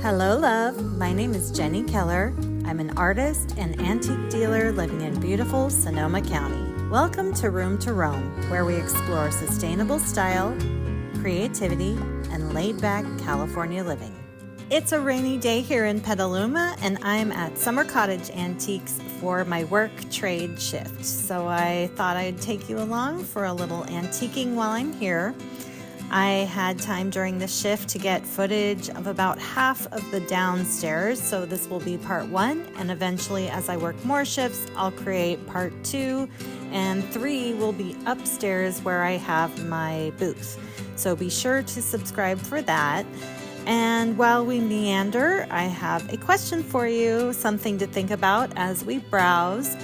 Hello, love. My name is Jenny Keller. I'm an artist and antique dealer living in beautiful Sonoma County. Welcome to Room to Roam, where we explore sustainable style, creativity, and laid-back California living. It's a rainy day here in Petaluma, and I'm at Summer Cottage Antiques for my work trade shift. So I thought I'd take you along for a little antiquing while I'm here. I had time during the shift to get footage of about half of the downstairs, so this will be part 1, and eventually as I work more shifts, I'll create part 2, and 3 will be upstairs where I have my booth. So be sure to subscribe for that. And while we meander, I have a question for you, something to think about as we browse.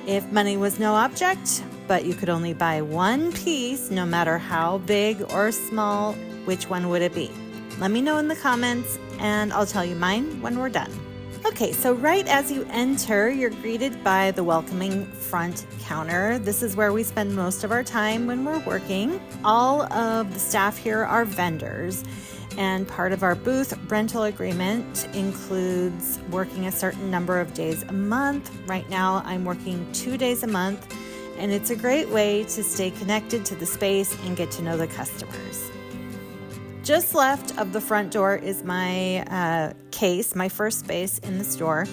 If money was no object, but you could only buy one piece, no matter how big or small, which one would it be? Let me know in the comments, and I'll tell you mine when we're done. Okay, so right as you enter, you're greeted by the welcoming front counter. This is where we spend most of our time when we're working. All of the staff here are vendors, and part of our booth rental agreement includes working a certain number of days a month. Right now, I'm working 2 days a month, and it's a great way to stay connected to the space and get to know the customers. Just left of the front door is my case, my first space in the store.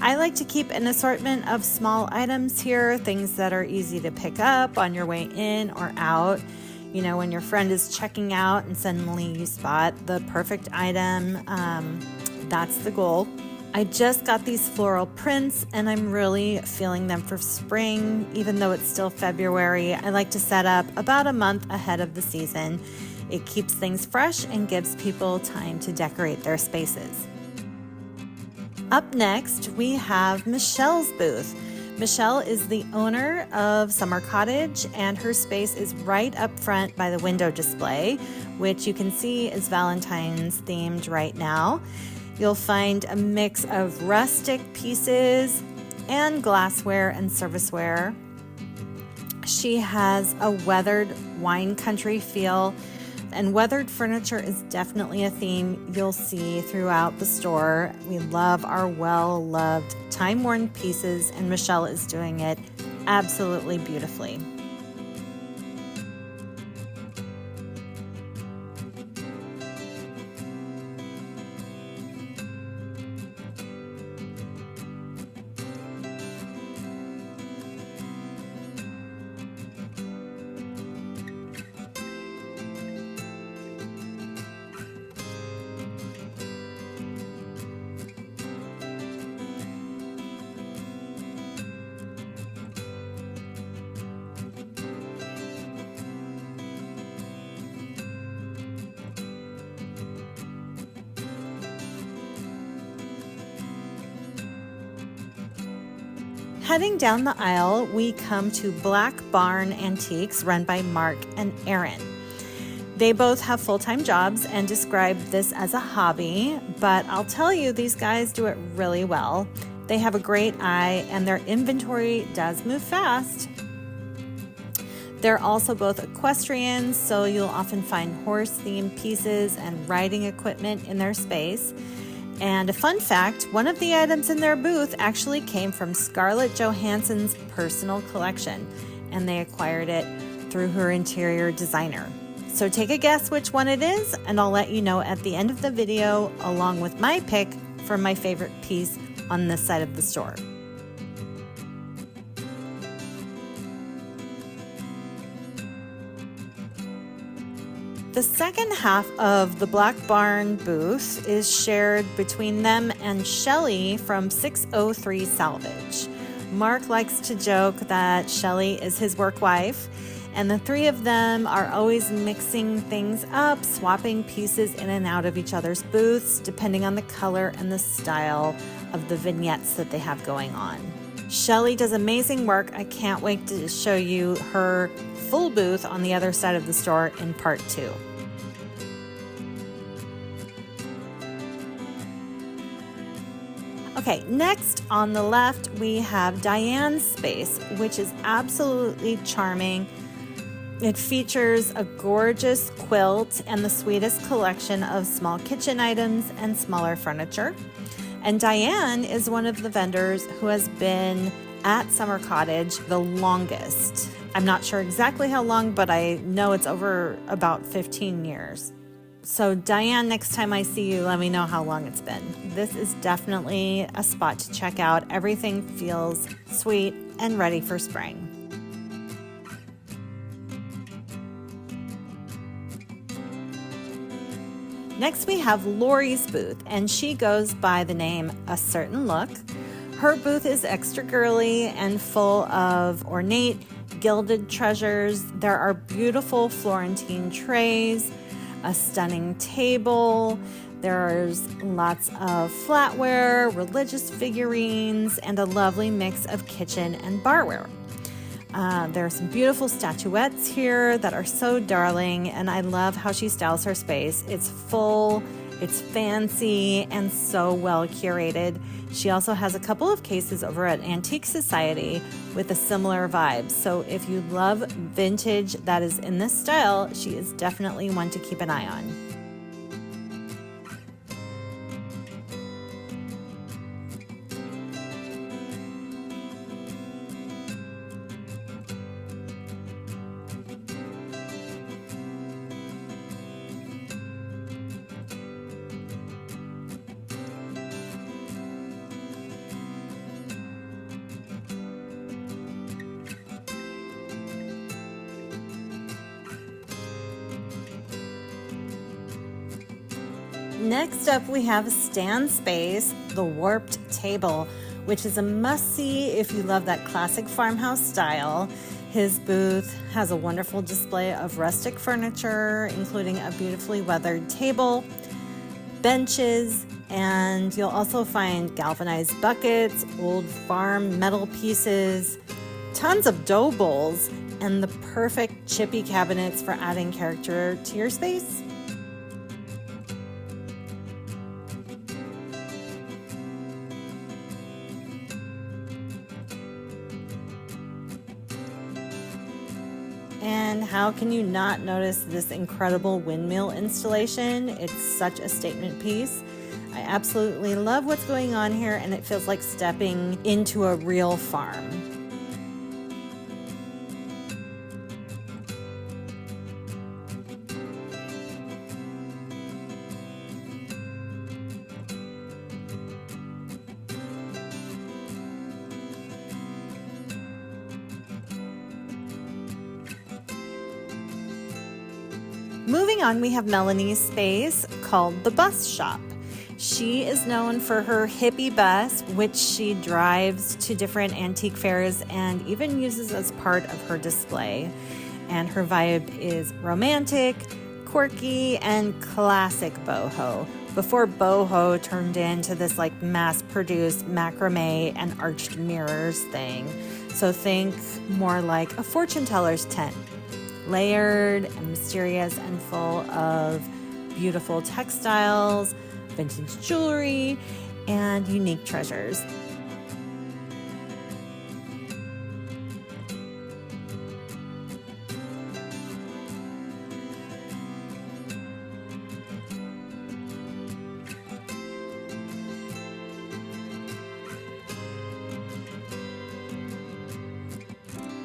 I like to keep an assortment of small items here, things that are easy to pick up on your way in or out. You know, when your friend is checking out and suddenly you spot the perfect item, that's the goal. I just got these floral prints and I'm really feeling them for spring. Even though it's still February, I like to set up about a month ahead of the season. It keeps things fresh and gives people time to decorate their spaces. Up next, we have Michelle's booth. Michelle is the owner of Summer Cottage, and her space is right up front by the window display, which you can see is Valentine's themed right now. You'll find a mix of rustic pieces and glassware and serviceware. She has a weathered wine country feel, and weathered furniture is definitely a theme you'll see throughout the store. We love our well-loved, time-worn pieces, and Michelle is doing it absolutely beautifully. Heading down the aisle, we come to Black Barn Antiques, run by Mark and Erin. They both have full-time jobs and describe this as a hobby, but I'll tell you, these guys do it really well. They have a great eye, and their inventory does move fast. They're also both equestrians, so you'll often find horse-themed pieces and riding equipment in their space. And a fun fact, one of the items in their booth actually came from Scarlett Johansson's personal collection, and they acquired it through her interior designer. So take a guess which one it is, and I'll let you know at the end of the video, along with my pick for my favorite piece on this side of the store. The second half of the Black Barn booth is shared between them and Shelly from 603 Salvage. Mark likes to joke that Shelly is his work wife, and the three of them are always mixing things up, swapping pieces in and out of each other's booths, depending on the color and the style of the vignettes that they have going on. Shelly does amazing work. I can't wait to show you her full booth on the other side of the store in part 2. Okay, next on the left, we have Diane's space, which is absolutely charming. It features a gorgeous quilt and the sweetest collection of small kitchen items and smaller furniture. And Diane is one of the vendors who has been at Summer Cottage the longest. I'm not sure exactly how long, but I know it's over about 15 years. So Diane, next time I see you, let me know how long it's been. This is definitely a spot to check out. Everything feels sweet and ready for spring. Next we have Lori's booth, and she goes by the name A Certain Look. Her booth is extra girly and full of ornate, gilded treasures. There are beautiful Florentine trays, a stunning table. There's lots of flatware, religious figurines, and a lovely mix of kitchen and barware. There are some beautiful statuettes here that are so darling, and I love how she styles her space. It's full, it's fancy, and so well curated. She also has a couple of cases over at Antique Society with a similar vibe. So if you love vintage that is in this style, she is definitely one to keep an eye on. Next up, we have Stan's Space, the Warped Table, which is a must-see if you love that classic farmhouse style. His booth has a wonderful display of rustic furniture, including a beautifully weathered table, benches, and you'll also find galvanized buckets, old farm metal pieces, tons of dough bowls, and the perfect chippy cabinets for adding character to your space. And how can you not notice this incredible windmill installation? It's such a statement piece. I absolutely love what's going on here, and it feels like stepping into a real farm. Moving on, we have Melanie's space called the Bus Shop. She is known for her hippie bus, which she drives to different antique fairs and even uses as part of her display. And her vibe is romantic, quirky, and classic boho, before boho turned into this like mass-produced macrame and arched mirrors thing. So think more like a fortune teller's tent. Layered and mysterious and full of beautiful textiles, vintage jewelry, and unique treasures.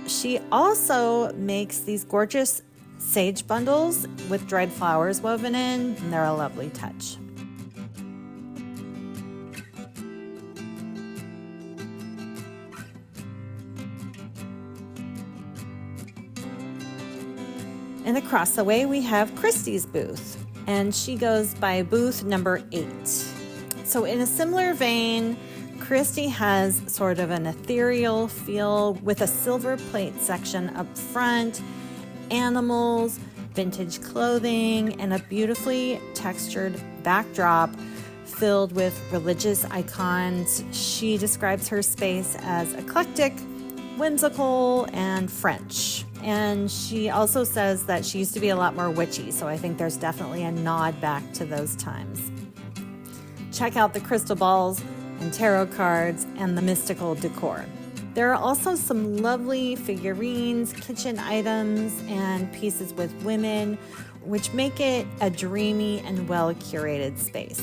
She also makes these gorgeous sage bundles with dried flowers woven in, and they're a lovely touch. And across the way we have Christy's booth, and she goes by booth number 8. So in a similar vein, Christy has sort of an ethereal feel with a silver plate section up front, animals, vintage clothing, and a beautifully textured backdrop filled with religious icons. She describes her space as eclectic, whimsical, and French. And she also says that she used to be a lot more witchy, so I think there's definitely a nod back to those times. Check out the crystal balls and tarot cards and the mystical decor. There are also some lovely figurines, kitchen items, and pieces with women, which make it a dreamy and well-curated space.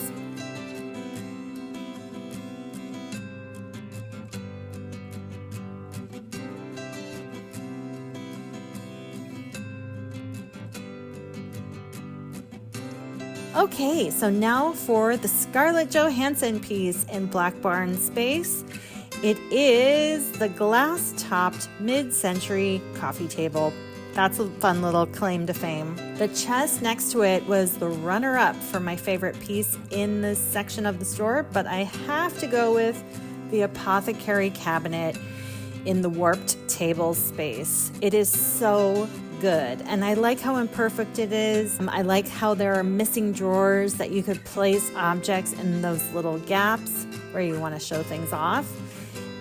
Okay, so now for the Scarlett Johansson piece in Black Barn Space. It is the glass-topped mid-century coffee table. That's a fun little claim to fame. The chest next to it was the runner-up for my favorite piece in this section of the store, but I have to go with the apothecary cabinet in the warped table space. It is so good, and I like how imperfect it is. I like how there are missing drawers that you could place objects in those little gaps where you want to show things off.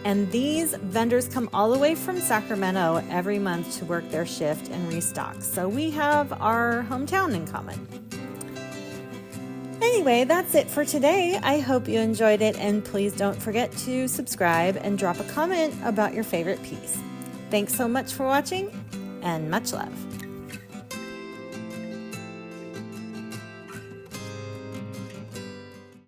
And these vendors come all the way from Sacramento every month to work their shift and restock. So we have our hometown in common. Anyway, that's it for today. I hope you enjoyed it, and please don't forget to subscribe and drop a comment about your favorite piece. Thanks so much for watching, and much love.